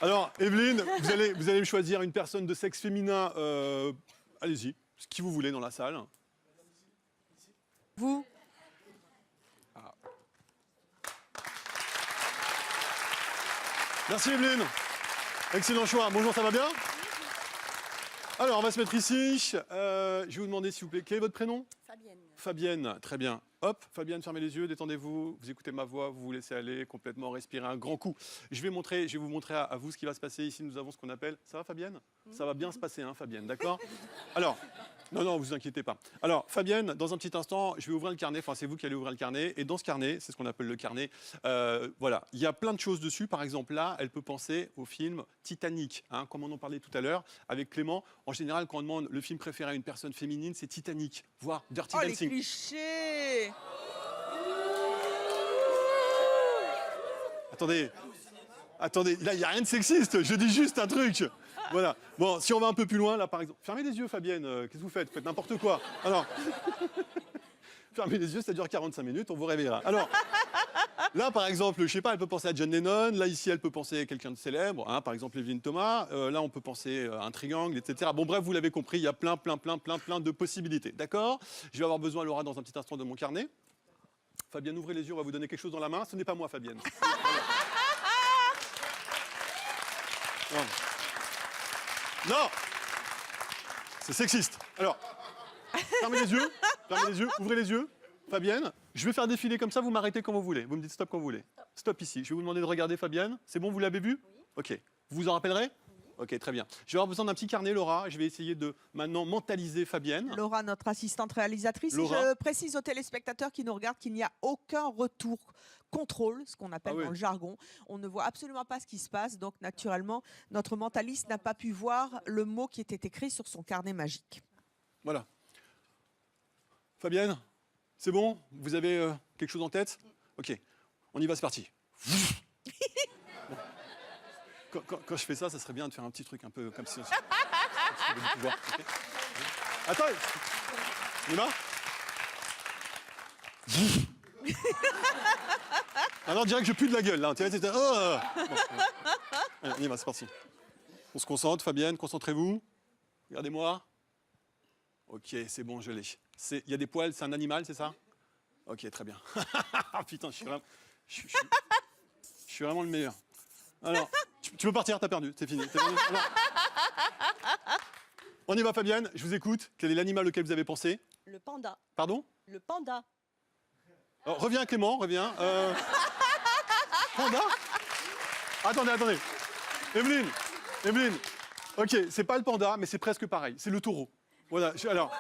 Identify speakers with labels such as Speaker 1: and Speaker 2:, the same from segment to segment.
Speaker 1: Alors, Evelyne, vous allez me choisir une personne de sexe féminin. Allez-y, qui vous voulez dans la salle.
Speaker 2: Vous?
Speaker 1: Merci Evelyne. Excellent choix. Bonjour, ça va bien? Alors, on va se mettre ici. Je vais vous demander, s'il vous plaît, quel est votre prénom?
Speaker 3: Fabienne.
Speaker 1: Fabienne, très bien. Hop, Fabienne, fermez les yeux, détendez-vous, vous écoutez ma voix, vous vous laissez aller complètement, respirez un grand coup. Je vais vous montrer à vous ce qui va se passer. Ici, nous avons ce qu'on appelle... Ça va, Fabienne? Ça va bien se passer, hein, Fabienne, d'accord? Alors, non, vous inquiétez pas. Alors, Fabienne, dans un petit instant, je vais ouvrir le carnet. Enfin, c'est vous qui allez ouvrir le carnet. Et dans ce carnet, c'est ce qu'on appelle le carnet. Voilà, il y a plein de choses dessus. Par exemple, là, elle peut penser au film Titanic, hein, comme on en parlait tout à l'heure avec Clément. En général, quand on demande le film préféré à une personne féminine, c'est Titanic, voire Dirty
Speaker 2: Oh, les
Speaker 1: Dancing.
Speaker 2: clichés!
Speaker 1: Attendez, là, il n'y a rien de sexiste, je dis juste un truc. Voilà. Bon, si on va un peu plus loin, là, par exemple... Fermez les yeux, Fabienne, qu'est-ce que vous faites? Vous faites n'importe quoi. Alors... Fermez les yeux, ça dure 45 minutes, on vous réveillera. Alors, là, par exemple, je sais pas, elle peut penser à John Lennon. Là, ici, elle peut penser à quelqu'un de célèbre, hein, par exemple, Evelyne Thomas. Là, on peut penser à un triangle, etc. Bon, bref, vous l'avez compris, il y a plein de possibilités. D'accord? Je vais avoir besoin, Laura, dans un petit instant, de mon carnet. Fabienne, ouvrez les yeux, on va vous donner quelque chose dans la main. Ce n'est pas moi, Fabienne. Non, c'est sexiste. Alors, fermez les yeux, ouvrez les yeux. Fabienne, je vais faire défiler comme ça, vous m'arrêtez quand vous voulez. Vous me dites stop quand vous voulez. Stop ici. Je vais vous demander de regarder Fabienne. C'est bon, vous l'avez vu? Oui. Ok. Vous vous en rappellerez? Ok, très bien. Je vais avoir besoin d'un petit carnet, Laura. Je vais essayer de maintenant mentaliser Fabienne.
Speaker 2: Laura, notre assistante réalisatrice.
Speaker 1: Laura.
Speaker 2: Je précise aux téléspectateurs qui nous regardent qu'il n'y a aucun retour contrôle, ce qu'on appelle
Speaker 1: Ah oui.
Speaker 2: dans le jargon. On ne voit absolument pas ce qui se passe. Donc, naturellement, notre mentaliste n'a pas pu voir le mot qui était écrit sur son carnet magique.
Speaker 1: Voilà. Fabienne, c'est bon? Vous avez quelque chose en tête? Ok. On y va, c'est parti. Bon. Quand je fais ça, ça serait bien de faire un petit truc un peu comme si... Okay. Attends, on y va? Alors, on dirait que je pue de la gueule, là. Allez, on y va, c'est parti. On se concentre, Fabienne, concentrez-vous. Regardez-moi. Ok, c'est bon, je l'ai. Il y a des poils, c'est un animal, c'est ça? Ok, très bien. Putain, je suis vraiment le meilleur. Alors, tu peux partir, t'as perdu, c'est fini. Alors, on y va, Fabienne, je vous écoute. Quel est l'animal auquel vous avez pensé?
Speaker 3: Le panda.
Speaker 1: Pardon?
Speaker 3: Le panda.
Speaker 1: Alors, reviens, Clément, reviens. Panda? Attendez. Evelyne. Ok, c'est pas le panda, mais c'est presque pareil. C'est le taureau. Voilà, alors...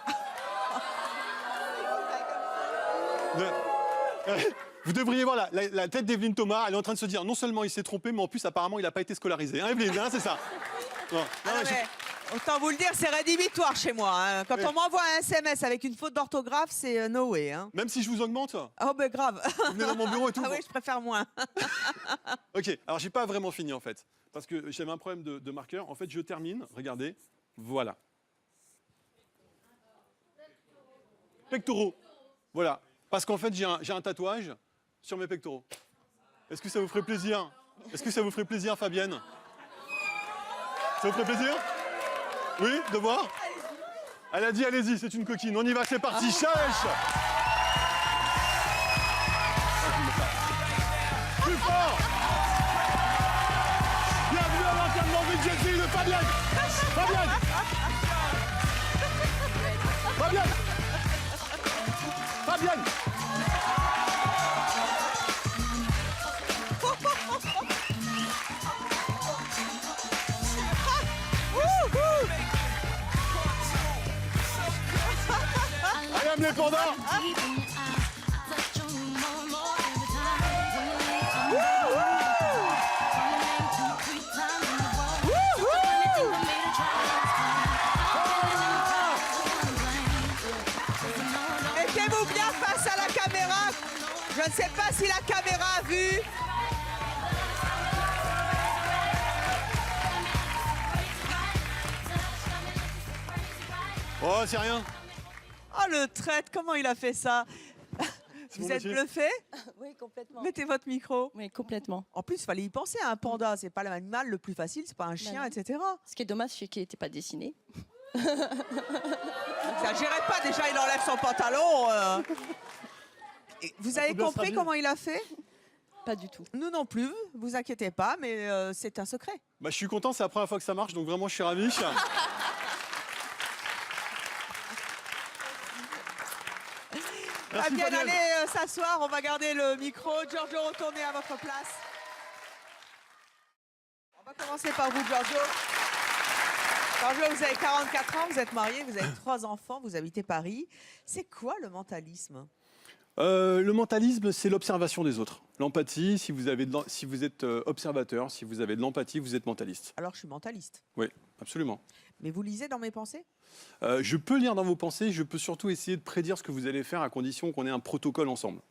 Speaker 1: Vous devriez voir la tête d'Evelyne Thomas. Elle est en train de se dire, non seulement il s'est trompé, mais en plus, apparemment, il n'a pas été scolarisé. Hein, Evelyne, hein, c'est ça? Non,
Speaker 2: Mais, autant vous le dire, c'est rédhibitoire chez moi. Hein. Quand on m'envoie un SMS avec une faute d'orthographe, c'est no way. Hein.
Speaker 1: Même si je vous augmente?
Speaker 2: Oh, ben grave.
Speaker 1: Vous venez dans mon bureau et tout?
Speaker 2: Ah oui, je préfère moins.
Speaker 1: Ok, alors j'ai pas vraiment fini, en fait. Parce que j'avais un problème de marqueur. En fait, je termine. Regardez. Voilà. Pectoraux. Voilà. Parce qu'en fait, j'ai un tatouage sur mes pectoraux. Est-ce que ça vous ferait plaisir? Fabienne? Ça vous ferait plaisir? Oui, de voir? Elle a dit, allez-y, c'est une coquine. On y va, c'est parti. Challenge! Plus fort! Bienvenue à l'enterrement budgétaire de Fabienne! Allez, les pandas!
Speaker 2: Mettez-vous bien face à la caméra. Je ne sais pas si la caméra a vu.
Speaker 1: Oh, c'est rien.
Speaker 2: Oh, le traître, comment il a fait ça?
Speaker 1: C'est
Speaker 2: Vous
Speaker 1: mon
Speaker 2: êtes
Speaker 1: métier.
Speaker 2: bluffé?
Speaker 3: Oui, complètement.
Speaker 2: Mettez votre micro.
Speaker 3: Oui, complètement.
Speaker 2: En plus, il fallait y penser. Un panda, c'est pas l'animal le plus facile, c'est pas un chien,
Speaker 3: non.
Speaker 2: etc.
Speaker 3: Ce qui est dommage, c'est qu'il n'était pas dessiné.
Speaker 2: N'exagérez pas, déjà, il enlève son pantalon. Et vous avez
Speaker 1: faut bien se
Speaker 2: compris
Speaker 1: rhabiller.
Speaker 2: comment il a fait?
Speaker 3: Pas du tout.
Speaker 2: Nous non plus, vous inquiétez pas, mais c'est un secret.
Speaker 1: Bah, je suis content, c'est la première fois que ça marche, donc vraiment, je suis ravi. Merci,
Speaker 2: Fabienne,
Speaker 1: Fabienne.
Speaker 2: allez s'asseoir, on va garder le micro. Giorgio, retournez à votre place. On va commencer par vous, Giorgio. Giorgio, vous avez 44 ans, vous êtes marié, vous avez 3 enfants, vous habitez Paris. C'est quoi le mentalisme?
Speaker 1: Le mentalisme, c'est l'observation des autres. L'empathie, si vous êtes observateur, si vous avez de l'empathie, vous êtes mentaliste.
Speaker 2: Alors, je suis mentaliste.
Speaker 1: Oui, absolument.
Speaker 2: Mais vous lisez dans mes pensées?
Speaker 1: Je peux lire dans vos pensées, je peux surtout essayer de prédire ce que vous allez faire à condition qu'on ait un protocole ensemble.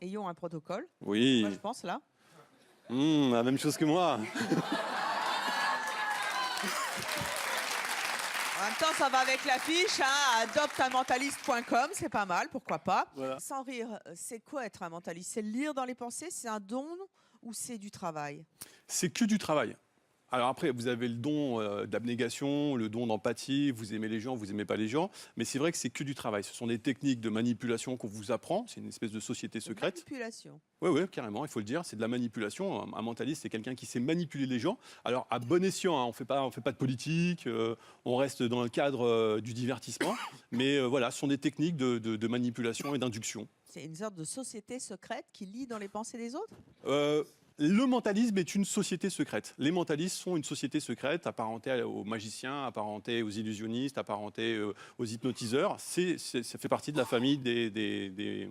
Speaker 2: Ayons un protocole.
Speaker 1: Oui,
Speaker 2: Moi, je pense là.
Speaker 1: La même chose que moi.
Speaker 2: En même temps, ça va avec l'affiche, hein, adopteunmentaliste.com, c'est pas mal, pourquoi pas.
Speaker 1: Voilà.
Speaker 2: Sans rire, c'est quoi être un mentaliste? C'est lire dans les pensées, c'est un don ou c'est du travail?
Speaker 1: C'est que du travail. Alors après, vous avez le don d'abnégation, le don d'empathie, vous aimez les gens, vous n'aimez pas les gens, mais c'est vrai que c'est que du travail. Ce sont des techniques de manipulation qu'on vous apprend, c'est une espèce de société secrète.
Speaker 2: Manipulation.
Speaker 1: Oui, carrément, il faut le dire, c'est de la manipulation. Un mentaliste, c'est quelqu'un qui sait manipuler les gens. Alors à bon escient, hein, on fait pas de politique, on reste dans le cadre du divertissement, mais voilà, ce sont des techniques de manipulation et d'induction.
Speaker 2: C'est une sorte de société secrète qui lit dans les pensées des autres?
Speaker 1: Le mentalisme est une société secrète. Les mentalistes sont une société secrète apparentée aux magiciens, apparentée aux illusionnistes, apparentée aux hypnotiseurs. Ça fait partie de la famille des...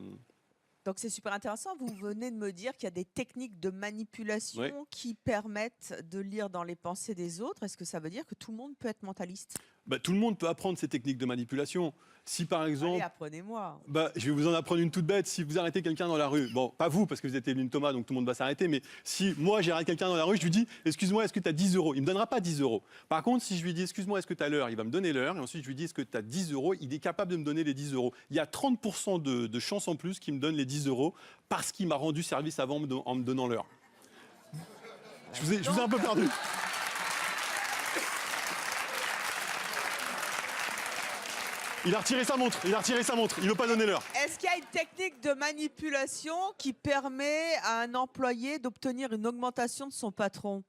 Speaker 2: Donc c'est super intéressant, vous venez de me dire qu'il y a des techniques de manipulation
Speaker 1: Ouais.
Speaker 2: qui permettent de lire dans les pensées des autres. Est-ce que ça veut dire que tout le monde peut être mentaliste?
Speaker 1: Bah, tout le monde peut apprendre ces techniques de manipulation. Si par exemple...
Speaker 2: Allez, apprenez-moi.
Speaker 1: Bah, je vais vous en apprendre une toute bête. Si vous arrêtez quelqu'un dans la rue, bon, pas vous, parce que vous êtes Evelyne Thomas, donc tout le monde va s'arrêter, mais si moi j'arrête quelqu'un dans la rue, je lui dis, excuse-moi, est-ce que tu as 10 euros? Il ne me donnera pas 10 euros. Par contre, si je lui dis, excuse-moi, est-ce que tu as l'heure? Il va me donner l'heure, et ensuite je lui dis, est-ce que tu as 10 euros? Il est capable de me donner les 10 euros. Il y a 30% de chances en plus qu'il me donne les 10 euros parce qu'il m'a rendu service avant en me donnant l'heure. Je vous ai un peu perdu. Il a retiré sa montre, il veut pas donner l'heure.
Speaker 2: Est-ce qu'il y a une technique de manipulation qui permet à un employé d'obtenir une augmentation de son patron?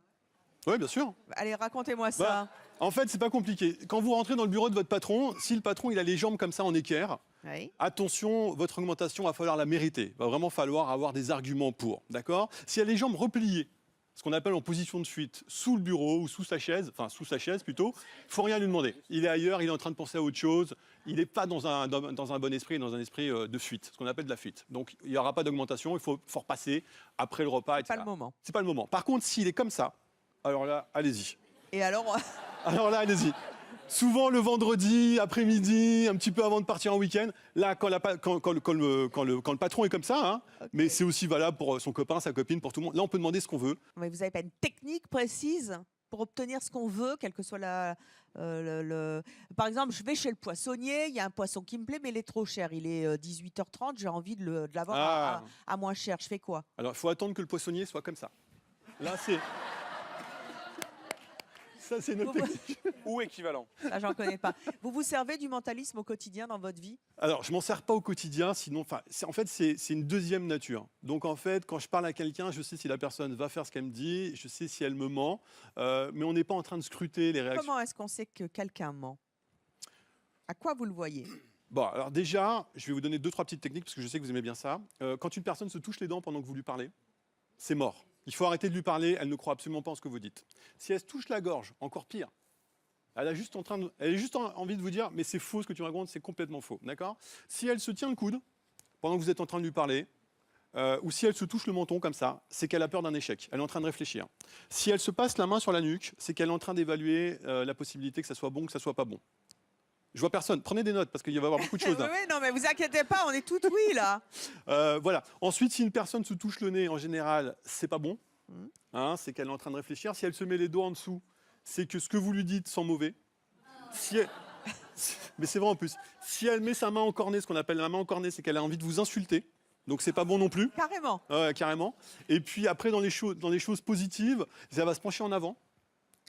Speaker 1: Oui, bien sûr.
Speaker 2: Allez, racontez-moi ça.
Speaker 1: Bah, en fait, c'est pas compliqué. Quand vous rentrez dans le bureau de votre patron, si le patron il a les jambes comme ça en équerre,
Speaker 2: Oui.
Speaker 1: attention, votre augmentation va falloir la mériter. Il va vraiment falloir avoir des arguments pour, d'accord? Si elle a les jambes repliées, ce qu'on appelle en position de fuite, sous le bureau ou sous sa chaise, enfin sous sa chaise plutôt, il faut rien lui demander. Il est ailleurs, il est en train de penser à autre chose, il n'est pas dans un bon esprit, dans un esprit de fuite, ce qu'on appelle de la fuite. Donc il n'y aura pas d'augmentation, il faut repasser après le repas,
Speaker 2: Pas
Speaker 1: etc.
Speaker 2: le moment.
Speaker 1: C'est pas le moment. Par contre, s'il est comme ça, alors là, allez-y.
Speaker 2: Et alors,
Speaker 1: Alors là, allez-y. Souvent le vendredi, après-midi, un petit peu avant de partir en week-end, là, quand le patron est comme ça, hein,
Speaker 2: Ok.
Speaker 1: mais c'est aussi valable pour son copain, sa copine, pour tout le monde. Là, on peut demander ce qu'on veut.
Speaker 2: mais vous n'avez pas une technique précise pour obtenir ce qu'on veut, quel que soit Par exemple, je vais chez le poissonnier, il y a un poisson qui me plaît, mais il est trop cher. Il est 18h30, j'ai envie de l'avoir
Speaker 1: Ah.
Speaker 2: à moins cher. Je fais quoi?
Speaker 1: Alors, il faut attendre que le poissonnier soit comme ça. Là, c'est... Ça, c'est notre
Speaker 2: Vous-
Speaker 1: technique. Ou équivalent.
Speaker 2: Ça, j'en connais pas. Vous vous servez du mentalisme au quotidien dans votre vie?
Speaker 1: Alors, je m'en sers pas au quotidien, sinon, en fait, c'est une deuxième nature. Donc, en fait, quand je parle à quelqu'un, je sais si la personne va faire ce qu'elle me dit, je sais si elle me ment, mais on n'est pas en train de scruter les réactions.
Speaker 2: Comment est-ce qu'on sait que quelqu'un ment? À quoi vous le voyez?
Speaker 1: Bon, alors déjà, je vais vous donner 2-3 petites techniques, parce que je sais que vous aimez bien ça. Quand une personne se touche les dents pendant que vous lui parlez, c'est mort. Il faut arrêter de lui parler, elle ne croit absolument pas en ce que vous dites. Si elle se touche la gorge, encore pire. Elle est juste envie de vous dire, mais c'est faux ce que tu racontes, c'est complètement faux, d'accord? Si elle se tient le coude pendant que vous êtes en train de lui parler, ou si elle se touche le menton comme ça, c'est qu'elle a peur d'un échec. Elle est en train de réfléchir. Si elle se passe la main sur la nuque, c'est qu'elle est en train d'évaluer la possibilité que ça soit bon, que ça soit pas bon. Je vois personne. Prenez des notes parce qu'il va y avoir beaucoup de choses.
Speaker 2: Oui,
Speaker 1: Là.
Speaker 2: oui, non, mais vous inquiétez pas, on est toutes oui là.
Speaker 1: Voilà. Ensuite, si une personne se touche le nez, en général, c'est pas bon.
Speaker 2: Mhm.
Speaker 1: Hein, c'est qu'elle est en train de réfléchir. Si elle se met les doigts en dessous, c'est que ce que vous lui dites sent mauvais. Mais c'est vrai en plus. Si elle met sa main en cornet, ce qu'on appelle la main en cornet, c'est qu'elle a envie de vous insulter. Donc c'est pas bon non plus.
Speaker 2: Carrément.
Speaker 1: Ouais, carrément. Et puis après, dans les choses positives, ça va se pencher en avant.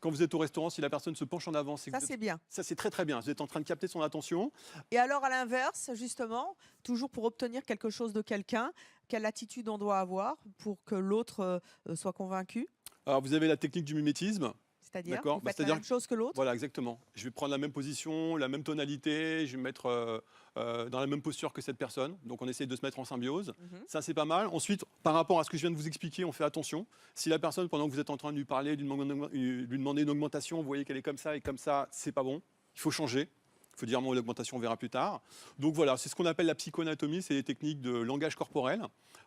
Speaker 1: Quand vous êtes au restaurant, si la personne se penche en avant, c'est que
Speaker 2: Ça, c'est bien.
Speaker 1: ça, c'est très très bien. Vous êtes en train de capter son attention.
Speaker 2: Et alors, à l'inverse, justement, toujours pour obtenir quelque chose de quelqu'un, quelle attitude on doit avoir pour que l'autre soit convaincu?
Speaker 1: Alors vous avez la technique du mimétisme.
Speaker 2: C'est-à-dire,
Speaker 1: D'accord.
Speaker 2: vous
Speaker 1: Bah,
Speaker 2: faites la
Speaker 1: c'est-à-dire
Speaker 2: même chose que l'autre?
Speaker 1: Voilà, exactement. Je vais prendre la même position, la même tonalité, je vais me mettre dans la même posture que cette personne. Donc on essaye de se mettre en symbiose.
Speaker 2: Mhm.
Speaker 1: Ça, c'est pas mal. Ensuite, par rapport à ce que je viens de vous expliquer, on fait attention. Si la personne, pendant que vous êtes en train de lui parler, lui demander une augmentation, vous voyez qu'elle est comme ça et comme ça, c'est pas bon. Il faut changer. Il faut dire non, l'augmentation, on verra plus tard. Donc voilà, c'est ce qu'on appelle la psychoanatomie, c'est les techniques de langage corporel.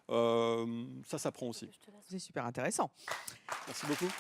Speaker 1: Ça s'apprend aussi.
Speaker 2: C'est super intéressant.
Speaker 1: Merci beaucoup.